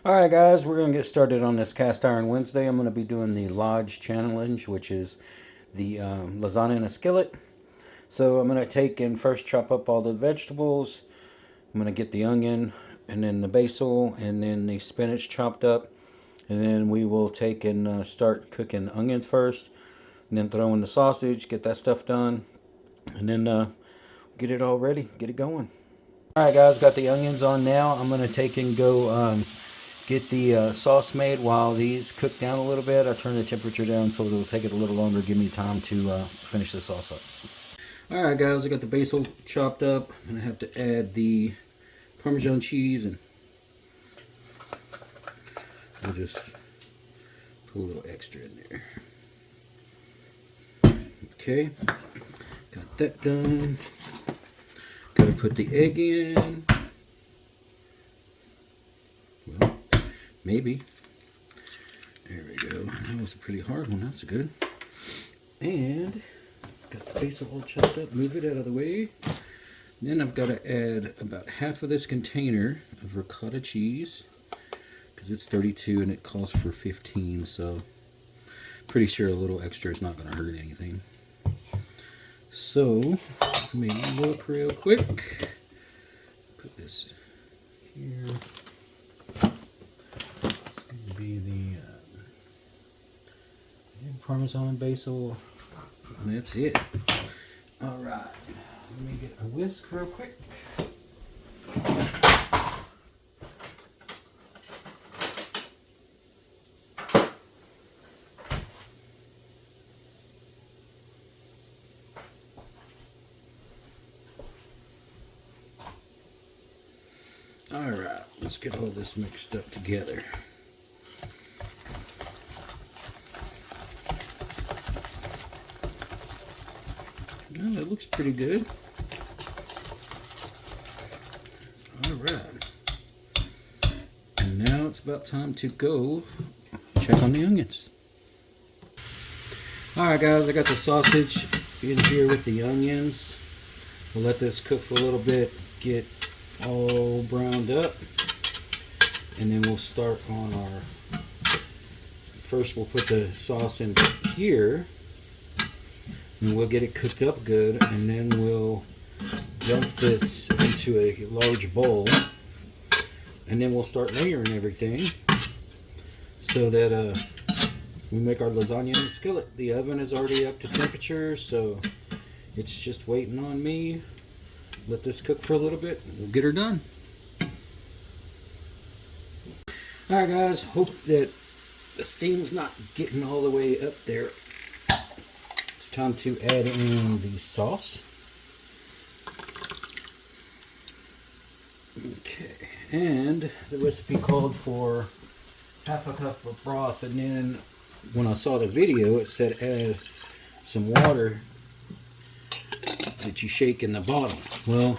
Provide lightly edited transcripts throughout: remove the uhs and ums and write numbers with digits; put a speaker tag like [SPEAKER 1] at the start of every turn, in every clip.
[SPEAKER 1] Alright guys, we're going to get started on this Cast Iron Wednesday. I'm going to be doing the Lodge Challenge, which is the lasagna in a skillet. So I'm going to take and first chop up all the vegetables. I'm going to get the onion, and then the basil, and then the spinach chopped up. And then we will take and start cooking the onions first. And then throw in the sausage, get that stuff done. And then get it all ready, get it going. Alright guys, got the onions on now. I'm going to take and go get the sauce made while these cook down a little bit. I turn the temperature down so it'll take it a little longer, give me time to finish the sauce up. Alright guys, I got the basil chopped up, and I have to add the Parmesan cheese, and I'll just put a little extra in there. Okay, got that done. Gotta put the egg in. Well, maybe. There we go. That was a pretty hard one. That's good. And got the basil all chopped up. Move it out of the way. Then I've got to add about half of this container of ricotta cheese, because it's 32 and it calls for 15. So pretty sure a little extra is not going to hurt anything. So let me look real quick. Put this here. Be the Parmesan basil, and that's it. All right, let me get a whisk real quick. All right, let's get all this mixed up together. Well, that looks pretty good. All right. And now it's about time to go check on the onions. All right, guys, I got the sausage in here with the onions. We'll let this cook for a little bit, get all browned up, and then we'll start on our, first we'll put the sauce in here. And we'll get it cooked up good, and then we'll dump this into a large bowl, and then we'll start layering everything so that we make our lasagna in the skillet. The oven is already up to temperature, so it's just waiting on me. Let this cook for a little bit, and we'll get her done. Alright guys, hope that the steam's not getting all the way up there. Time to add in the sauce. Okay, and the recipe called for half a cup of broth, and then when I saw the video it said add some water that you shake in the bottom. Well,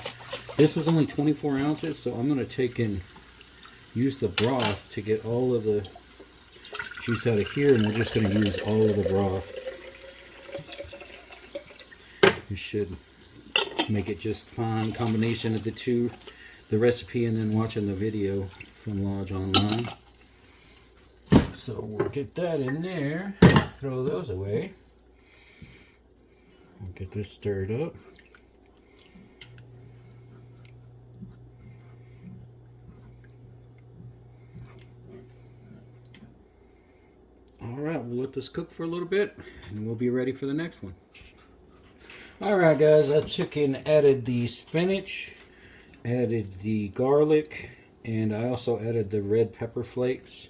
[SPEAKER 1] this was only 24 ounces, so I'm going to take and use the broth to get all of the juice out of here, and we're just going to use all of the broth. You should make it just fine combination of the two, the recipe and then watching the video from Lodge online. So we'll get that in there, throw those away. We'll get this stirred up. Alright, we'll let this cook for a little bit and we'll be ready for the next one. Alright guys, I took and added the spinach, added the garlic, and I also added the red pepper flakes.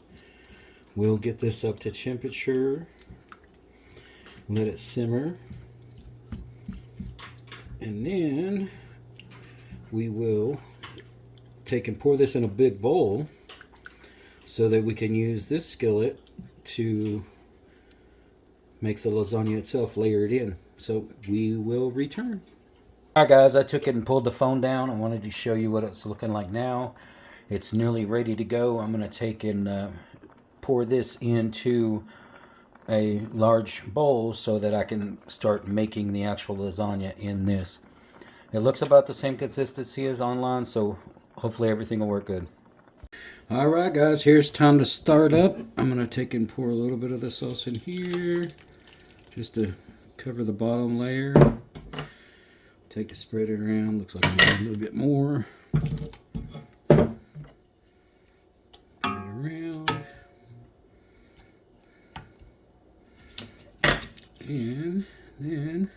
[SPEAKER 1] We'll get this up to temperature, let it simmer, and then we will take and pour this in a big bowl so that we can use this skillet to make the lasagna itself layered in. So we will return. Alright guys, I took it and pulled the phone down. I wanted to show you what it's looking like now. It's nearly ready to go. I'm going to take and pour this into a large bowl so that I can start making the actual lasagna in this. It looks about the same consistency as online, so hopefully everything will work good. Alright guys, here's time to start up. I'm going to take and pour a little bit of the sauce in here just to cover the bottom layer. Take and spread it around. Looks like I need a little bit more. Put it around. And then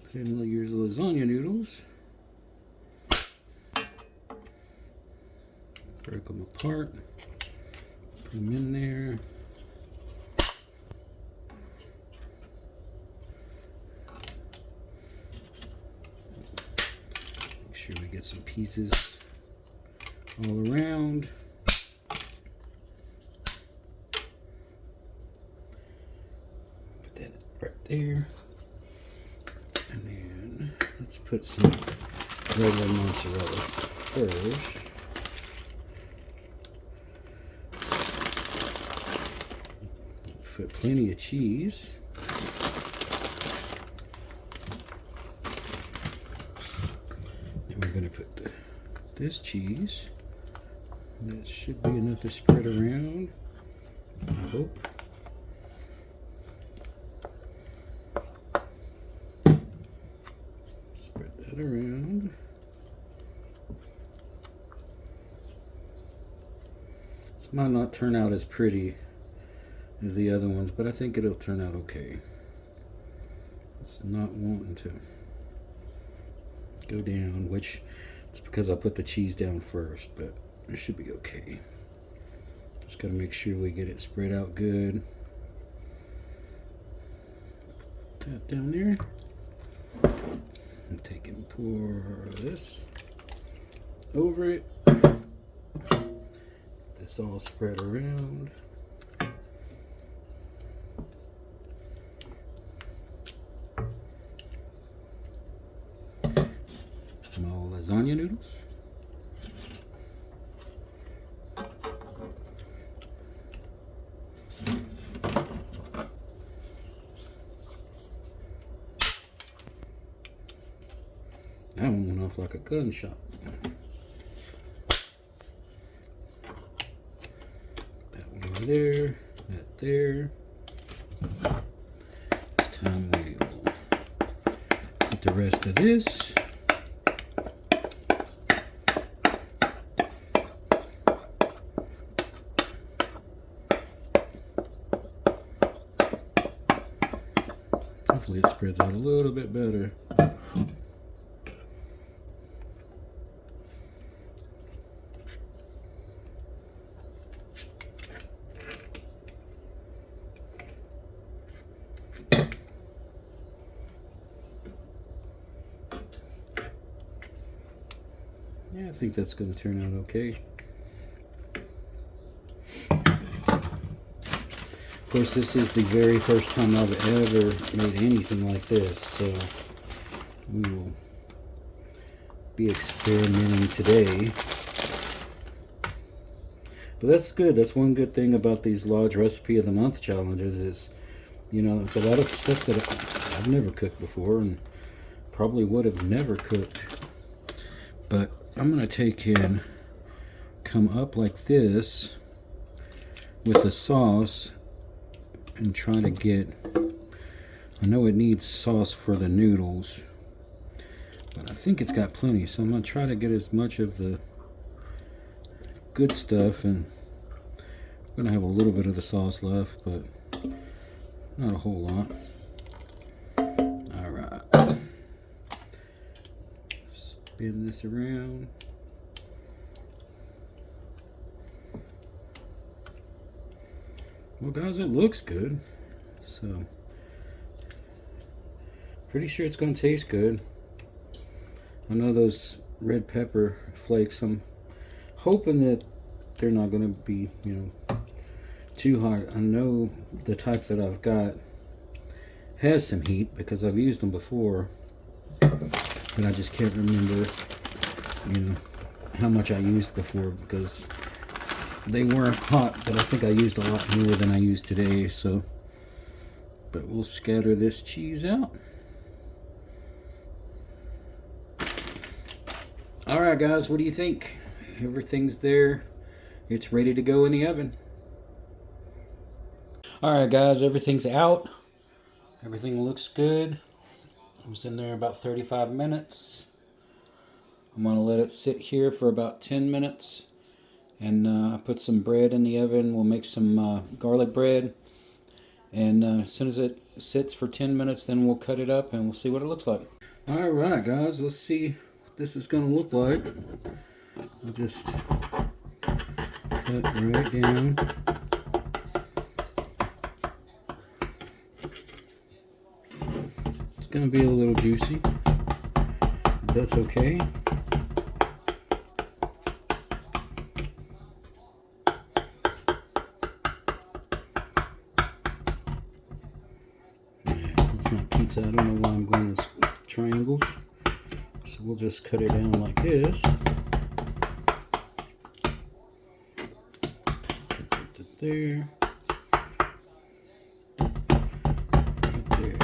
[SPEAKER 1] put in your lasagna noodles. Break them apart. Put them in there. Make sure we get some pieces all around. Put that right there. And then let's put some regular mozzarella first. Put plenty of cheese. And we're going to put this cheese. That should be enough to spread around, I hope. Spread that around. This might not turn out as pretty as the other ones, but I think it'll turn out okay. It's not wanting to go down, which it's because I put the cheese down first, but it should be okay. Just gotta make sure we get it spread out good. Put that down there. And take and pour this over it. This all spread around. Lasagna noodles. That one went off like a gunshot. That one over there, that there. This time we will put the rest of this. Hopefully it spreads out a little bit better. Yeah, I think that's going to turn out okay. Of course, this is the very first time I've ever made anything like this, so we will be experimenting today. But that's good. That's one good thing about these large recipe of the month challenges is, you know, it's a lot of stuff that I've never cooked before and probably would have never cooked. But I'm going to take and come up like this with the sauce and try to get, I know it needs sauce for the noodles, but I think it's got plenty, so I'm going to try to get as much of the good stuff, and I'm going to have a little bit of the sauce left, but not a whole lot. Alright. Spin this around. Well guys, it looks good, so pretty sure it's going to taste good. I know those red pepper flakes, I'm hoping that they're not going to be, you know, too hot. I know the type that I've got has some heat because I've used them before, but I just can't remember, you know, how much I used before because they weren't hot, but I think I used a lot more than I use today, so. But we'll scatter this cheese out. Alright guys, what do you think? Everything's there it's ready to go in the oven. Alright guys, everything's out. Everything looks good. I was in there about 35 minutes. I'm going to let it sit here for about 10 minutes. And put some bread in the oven. We'll make some garlic bread. And as soon as it sits for 10 minutes, then we'll cut it up and we'll see what it looks like. Alright guys, let's see what this is going to look like. I'll just cut right down. It's going to be a little juicy, but that's okay. It's not pizza. I don't know why I'm going as triangles. So we'll just cut it down like this. Put it there. Right there.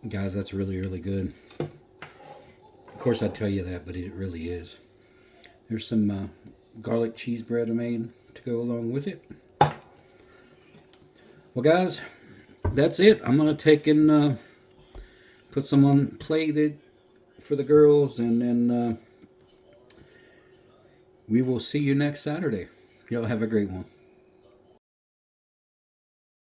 [SPEAKER 1] Guys, that's really, really good. Of course, I'd tell you that, but it really is. There's some garlic cheese bread I made to go along with it. Well, guys, that's it. I'm going to take and put some on plate for the girls, and then we will see you next Saturday. Y'all have a great one.